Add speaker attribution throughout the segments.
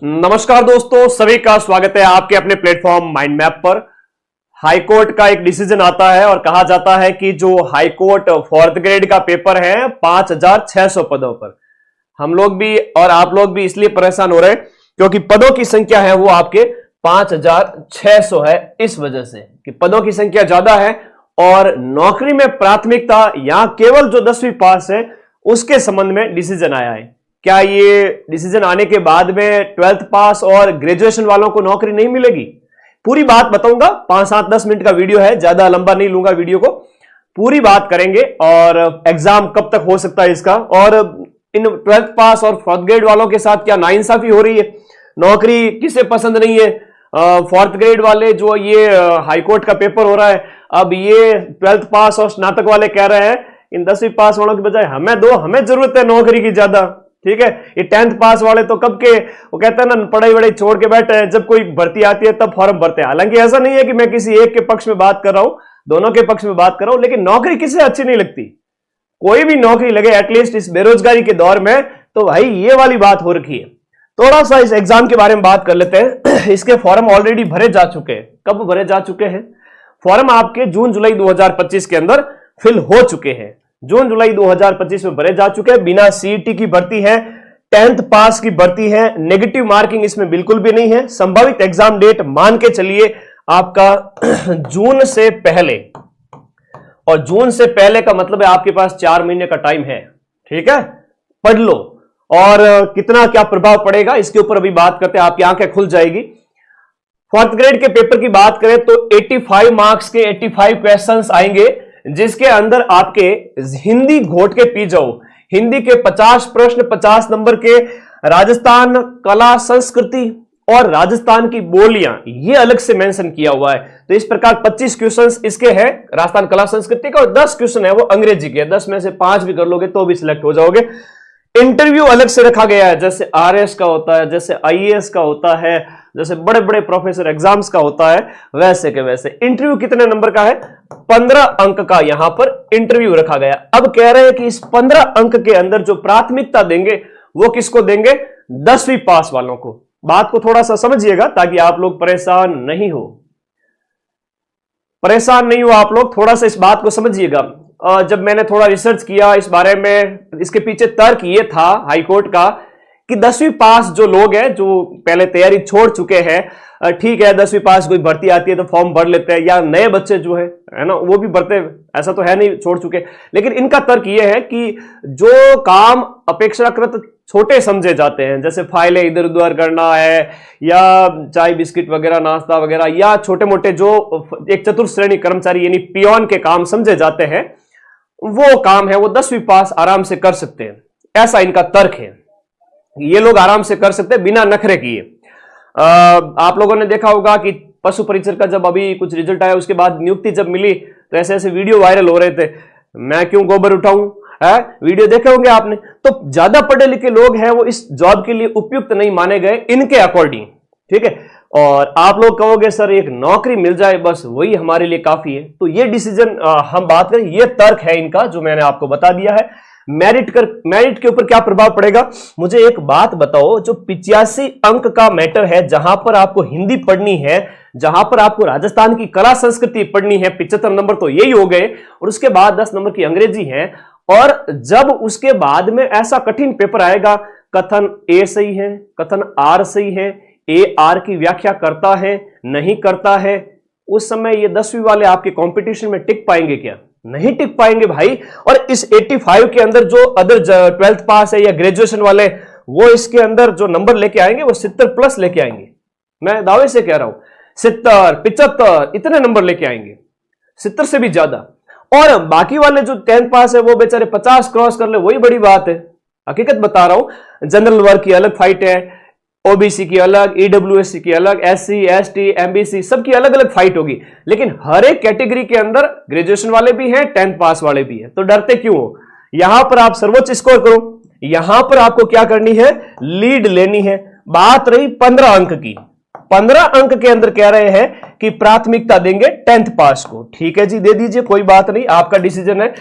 Speaker 1: नमस्कार दोस्तों, सभी का स्वागत है आपके अपने प्लेटफॉर्म माइंड मैप पर। हाईकोर्ट का एक डिसीजन आता है और कहा जाता है कि जो हाईकोर्ट फोर्थ ग्रेड का पेपर है 5600 पदों पर, हम लोग भी और आप लोग भी इसलिए परेशान हो रहे हैं क्योंकि पदों की संख्या है वो आपके 5600 है। इस वजह से कि पदों की संख्या ज्यादा है और नौकरी में प्राथमिकता यहां केवल जो 10वीं पास है उसके संबंध में डिसीजन आया है। क्या ये डिसीजन आने के बाद में 12th पास और ग्रेजुएशन वालों को नौकरी नहीं मिलेगी? पूरी बात बताऊंगा। 5-7-10 मिनट का वीडियो है, ज्यादा लंबा नहीं लूंगा वीडियो को। पूरी बात करेंगे और एग्जाम कब तक हो सकता है इसका, और इन 12th पास और 4th ग्रेड वालों के साथ क्या नाइंसाफी हो रही है? नौकरी किसे पसंद नहीं है? 4th ग्रेड वाले जो ये हाईकोर्ट का पेपर हो रहा है, अब ये 12th पास और स्नातक वाले कह रहे हैं इन 10वीं पास वालों की बजाय हमें दो, हमें जरूरत है नौकरी की ज्यादा। ठीक है, ये 10th पास वाले तो कब के वो कहते हैं ना, पढ़ाई वढ़ाई छोड़ के बैठे हैं, जब कोई भर्ती आती है तब फॉर्म भरते हैं। हालांकि ऐसा नहीं है कि मैं किसी एक के पक्ष में बात कर रहा हूं, दोनों के पक्ष में बात कर रहा हूं, लेकिन नौकरी किसे अच्छी नहीं लगती? कोई भी नौकरी लगे एटलीस्ट इस बेरोजगारी के दौर में, तो भाई ये वाली बात हो रखी है। थोड़ा सा इस एग्जाम के बारे में बात कर लेते हैं। इसके फॉर्म ऑलरेडी भरे जा चुके हैं। कब भरे जा चुके हैं? फॉर्म आपके जून जुलाई 2025 के अंदर फिल हो चुके हैं। जून जुलाई 2025 में भरे जा चुके हैं। बिना सीईटी की भर्ती है, 10th पास की भर्ती है, नेगेटिव मार्किंग इसमें बिल्कुल भी नहीं है। संभावित एग्जाम डेट मान के चलिए आपका जून से पहले, और जून से पहले का मतलब है आपके पास 4 महीने का टाइम है। ठीक है, पढ़ लो। और कितना क्या प्रभाव पड़ेगा इसके ऊपर अभी बात करते हैं, आपकी आंखें खुल जाएगी। 4th ग्रेड के पेपर की बात करें तो 85 मार्क्स के 85 क्वेश्चंस आएंगे, जिसके अंदर आपके हिंदी घोट के पी जाओ। हिंदी के 50 प्रश्न 50 नंबर के, राजस्थान कला संस्कृति और राजस्थान की बोलियां ये अलग से मेंशन किया हुआ है। तो इस प्रकार 25 क्वेश्चंस इसके हैं राजस्थान कला संस्कृति का, और 10 क्वेश्चन है वो अंग्रेजी के। 10 में से 5 भी कर लोगे तो भी सिलेक्ट हो जाओगे। इंटरव्यू अलग से रखा गया है, जैसे आरएस का होता है, जैसे आईएएस का होता है, जैसे बड़े बड़े प्रोफेसर एग्जाम्स का होता है, वैसे के वैसे। इंटरव्यू कितने नंबर का है? 15 अंक का यहां पर इंटरव्यू रखा गया। अब कह रहे हैं कि इस 15 अंक के अंदर जो प्राथमिकता देंगे वो किसको देंगे? 10वीं पास वालों को। बात को थोड़ा सा समझिएगा ताकि आप लोग परेशान नहीं हो। परेशान नहीं हो आप लोग, थोड़ा सा इस बात को समझिएगा। जब मैंने थोड़ा रिसर्च किया इस बारे में, इसके पीछे तर्क ये था हाईकोर्ट का कि 10वीं पास जो लोग हैं जो पहले तैयारी छोड़ चुके हैं, ठीक है 10वीं पास कोई भर्ती आती है तो फॉर्म भर लेते हैं, या नए बच्चे जो है ना वो भी भरते हैं, ऐसा तो है नहीं छोड़ चुके। लेकिन इनका तर्क ये है कि जो काम अपेक्षाकृत छोटे समझे जाते हैं, जैसे फाइलें इधर उधर करना है, या चाय बिस्किट वगैरह नाश्ता वगैरह, या छोटे मोटे जो एक चतुर्थ श्रेणी कर्मचारी यानी पियोन के काम समझे जाते हैं, वो काम है वो 10वीं पास आराम से कर सकते हैं। ऐसा इनका तर्क है, ये लोग आराम से कर सकते हैं बिना नखरे किए। आप लोगों ने देखा होगा कि पशु परीक्षक का जब अभी कुछ रिजल्ट आया उसके बाद नियुक्ति जब मिली तो ऐसे ऐसे वीडियो वायरल हो रहे थे, मैं क्यों गोबर उठाऊं, है वीडियो देखे होंगे आपने। तो ज्यादा पढ़े लिखे लोग हैं वो इस जॉब के लिए उपयुक्त नहीं माने गए इनके अकॉर्डिंग। ठीक है, और आप लोग कहोगे सर एक नौकरी मिल जाए बस वही हमारे लिए काफी है। तो ये डिसीजन हम बात करें, ये तर्क है इनका जो मैंने आपको बता दिया है। मेरिट के ऊपर क्या प्रभाव पड़ेगा? मुझे एक बात बताओ, जो 85 अंक का मैटर है, जहां पर आपको हिंदी पढ़नी है, जहां पर आपको राजस्थान की कला संस्कृति पढ़नी है, 75 नंबर तो यही हो गए, और उसके बाद 10 नंबर की अंग्रेजी है। और जब उसके बाद में ऐसा कठिन पेपर आएगा, कथन ए सही है, कथन आर सही है, ए आर की व्याख्या करता है नहीं करता है, उस समय ये 10वीं वाले आपके कंपटीशन में टिक पाएंगे क्या? नहीं टिक पाएंगे भाई। और इस 85 के अंदर जो अदर 12th पास है या ग्रेजुएशन वाले, वो इसके अंदर जो नंबर लेके आएंगे वो 70 प्लस लेके आएंगे। मैं दावे से कह रहा हूं 70 75 इतने नंबर लेके आएंगे, 70 से भी ज्यादा। और बाकी वाले जो 10th पास है वो बेचारे 50 क्रॉस कर ले, वही बड़ी बात है। हकीकत बता रहा हूं, जनरल वर्ग की अलग फाइट है, ओबीसी की अलग, ईडब्ल्यूएससी की अलग, एससी एसटी एमबीसी सबकी अलग अलग फाइट होगी। लेकिन हर एक कैटेगरी के अंदर ग्रेजुएशन वाले भी हैं, 10th पास वाले भी हैं। तो डरते क्यों हो? यहां पर आप सर्वोच्च स्कोर करो, यहां पर आपको क्या करनी है? लीड लेनी है। बात रही 15 अंक की, 15 अंक के अंदर कह रहे हैं कि प्राथमिकता देंगे 10th पास को। ठीक है जी, दे दीजिए, कोई बात नहीं, आपका डिसीजन है।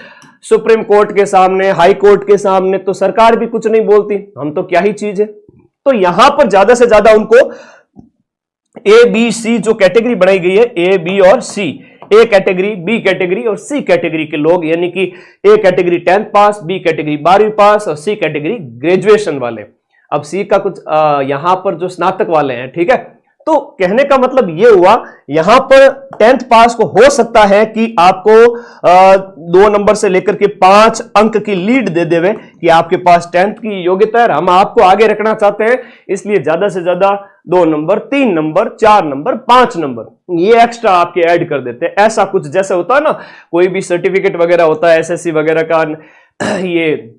Speaker 1: सुप्रीम कोर्ट के सामने, हाई कोर्ट के सामने तो सरकार भी कुछ नहीं बोलती, हम तो क्या ही चीज है। तो यहां पर ज्यादा से ज्यादा उनको ए बी सी जो कैटेगरी बनाई गई है, ए बी और C, A category, B category और सी कैटेगरी के लोग, यानी कि ए कैटेगरी 10th पास, बी कैटेगरी 12वीं पास और सी कैटेगरी ग्रेजुएशन वाले। अब सी का कुछ यहां पर जो स्नातक वाले हैं, ठीक है। तो कहने का मतलब यह हुआ, यहां पर 10th पास को हो सकता है कि आपको 2 नंबर से लेकर के 5 अंक की लीड दे देवे कि आपके पास 10th की योग्यता है, हम आपको आगे रखना चाहते हैं, इसलिए ज्यादा से ज्यादा 2 नंबर, 3 नंबर, 4 नंबर, 5 नंबर ये एक्स्ट्रा आपके ऐड कर देते हैं। ऐसा कुछ जैसे होता है ना, कोई भी सर्टिफिकेट वगैरह होता है एसएससी वगैरह का, ये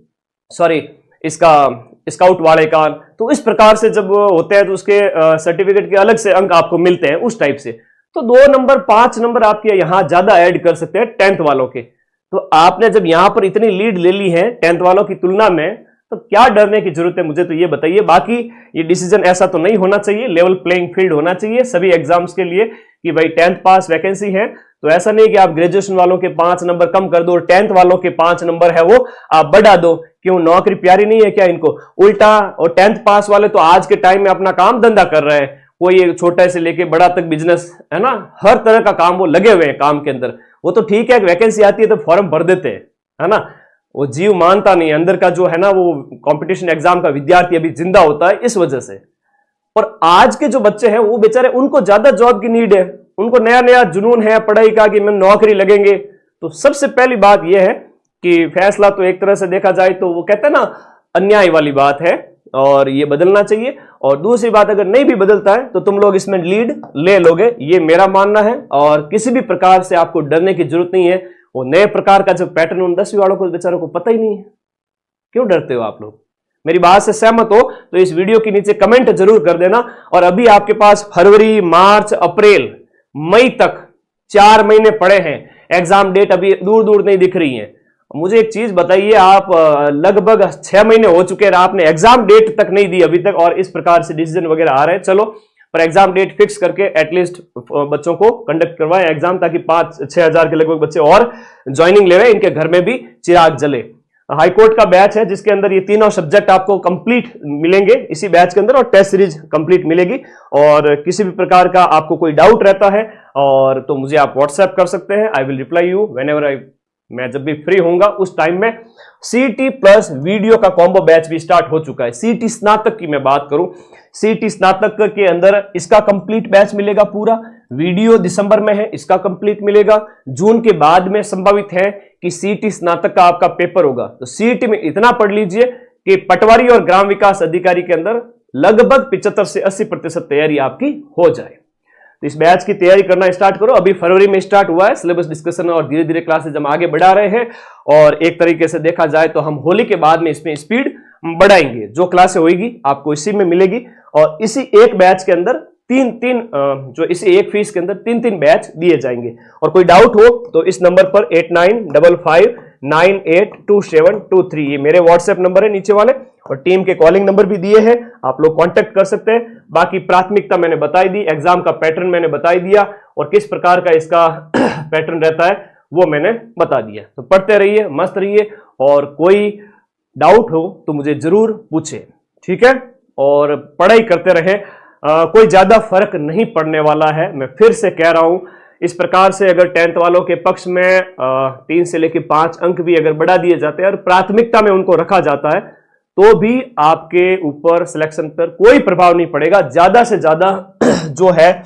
Speaker 1: सॉरी इसका स्काउट वाले का, तो इस प्रकार से जब होते हैं तो उसके सर्टिफिकेट के अलग से अंक आपको मिलते हैं, उस टाइप से। तो 2 नंबर 5 नंबर आपके यहां ज्यादा ऐड कर सकते हैं 10th वालों के। तो आपने जब यहां पर इतनी लीड ले ली है 10th वालों की तुलना में, तो क्या डरने की जरूरत है, मुझे तो ये बताइए। बाकी ये डिसीजन ऐसा तो नहीं होना चाहिए, लेवल प्लेइंग फील्ड होना चाहिए सभी एग्जाम्स के लिए कि भाई 10th पास वैकेंसी है, तो ऐसा नहीं कि आप ग्रेजुएशन वालों के 5 नंबर कम कर दो और 10th वालों के 5 नंबर है वो आप बढ़ा दो। क्यों, नौकरी प्यारी नहीं है क्या इनको? उल्टा, और 10th पास वाले तो आज के टाइम में अपना काम धंधा कर रहे हैं, कोई एक छोटा से लेके बड़ा तक बिजनेस है ना, हर तरह का काम वो लगे हुए हैं काम के अंदर। वो तो ठीक है, वैकेंसी आती है तो फॉर्म भर देते हैं, है ना, वो जीव मानता नहीं अंदर का जो है ना, वो कंपटीशन एग्जाम का विद्यार्थी अभी जिंदा होता है इस वजह से। और आज के जो बच्चे हैं वो बेचारे, उनको ज्यादा जॉब की नीड है, उनको नया नया जुनून है पढ़ाई का कि मैं नौकरी लगेंगे। तो सबसे पहली बात यह है कि फैसला तो एक तरह से देखा जाए तो वो कहते हैं ना, अन्याय वाली बात है और ये बदलना चाहिए। और दूसरी बात, अगर नहीं भी बदलता है तो तुम लोग इसमें लीड ले लोगे, ये मेरा मानना है। और किसी भी प्रकार से आपको डरने की जरूरत नहीं है। वो नए प्रकार का जो पैटर्न उन 10वीं वालों को बेचारों को पता ही नहीं है, क्यों डरते हो आप लोग? मेरी बात से सहमत हो तो इस वीडियो के नीचे कमेंट जरूर कर देना। और अभी आपके पास फरवरी, मार्च, अप्रैल, मई तक 4 महीने पड़े हैं, एग्जाम डेट अभी दूर दूर नहीं दिख रही है। मुझे एक चीज बताइए, आप लगभग 6 महीने हो चुके हैं, आपने एग्जाम डेट तक नहीं दी अभी तक, और इस प्रकार से डिसीजन वगैरह आ रहे हैं। चलो, पर एग्जाम डेट फिक्स करके एटलीस्ट बच्चों को कंडक्ट करवाएं एग्जाम, ताकि 5-6 हजार के लगभग बच्चे और ज्वाइनिंग ले रहे हैं, इनके घर में भी चिराग जले। हाईकोर्ट का बैच है जिसके अंदर ये तीनों सब्जेक्ट आपको कंप्लीट मिलेंगे इसी बैच के अंदर, और टेस्ट सीरीज कंप्लीट मिलेगी। और किसी भी प्रकार का आपको कोई डाउट रहता है और तो मुझे आप व्हाट्सएप कर सकते हैं, I will reply you whenever मैं जब भी फ्री होऊंगा उस टाइम में। सीटी प्लस वीडियो का कॉम्बो बैच भी स्टार्ट हो चुका है। सीटी स्नातक की मैं बात करूं, सीटी स्नातक के अंदर इसका कंप्लीट बैच मिलेगा पूरा, वीडियो दिसंबर में है, इसका कंप्लीट मिलेगा। जून के बाद में संभावित है कि सीटी स्नातक का आपका पेपर होगा। तो सीटी में इतना पढ़ लीजिए कि पटवारी और ग्राम विकास अधिकारी के अंदर लगभग 75 से 80% तैयारी आपकी हो जाए। तो इस बैच की तैयारी करना स्टार्ट करो। अभी फरवरी में स्टार्ट हुआ है सिलेबस डिस्कशन, और धीरे धीरे क्लासेज हम आगे बढ़ा रहे हैं। और एक तरीके से देखा जाए तो हम होली के बाद में इसमें स्पीड बढ़ाएंगे। जो क्लासे होगी आपको इसी में मिलेगी, और इसी एक बैच के अंदर जो इसी एक फीस के अंदर 3-3 बैच दिए जाएंगे। और कोई डाउट हो तो इस नंबर पर 8955982723 ये मेरे व्हाट्सएप नंबर है नीचे वाले, और टीम के कॉलिंग नंबर भी दिए हैं, आप लोग कांटेक्ट कर सकते हैं। बाकी प्राथमिकता मैंने बताई दी, एग्जाम का पैटर्न मैंने बताई दिया, और किस प्रकार का इसका पैटर्न रहता है वो मैंने बता दिया। तो पढ़ते रहिए, मस्त रहिए, और कोई डाउट हो तो मुझे जरूर पूछे, ठीक है? और पढ़ाई करते रहे, कोई ज्यादा फर्क नहीं पड़ने वाला है। मैं फिर से कह रहा हूं, इस प्रकार से अगर 10th वालों के पक्ष में 3 से लेकर 5 अंक भी अगर बढ़ा दिए जाते हैं और प्राथमिकता में उनको रखा जाता है, तो भी आपके ऊपर सिलेक्शन पर कोई प्रभाव नहीं पड़ेगा। ज्यादा से ज्यादा जो है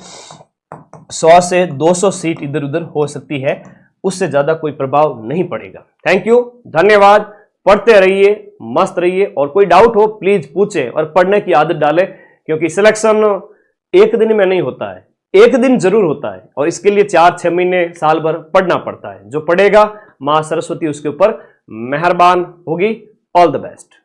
Speaker 1: 100 से 200 सीट इधर उधर हो सकती है, उससे ज्यादा कोई प्रभाव नहीं पड़ेगा। थैंक यू, धन्यवाद। पढ़ते रहिए, मस्त रहिए, और कोई डाउट हो प्लीज पूछें और पढ़ने की आदत डालें, क्योंकि सिलेक्शन एक दिन में नहीं होता है, एक दिन जरूर होता है, और इसके लिए 4-6 महीने साल भर पढ़ना पड़ता है। जो पढ़ेगा मां सरस्वती उसके ऊपर मेहरबान होगी। All the best.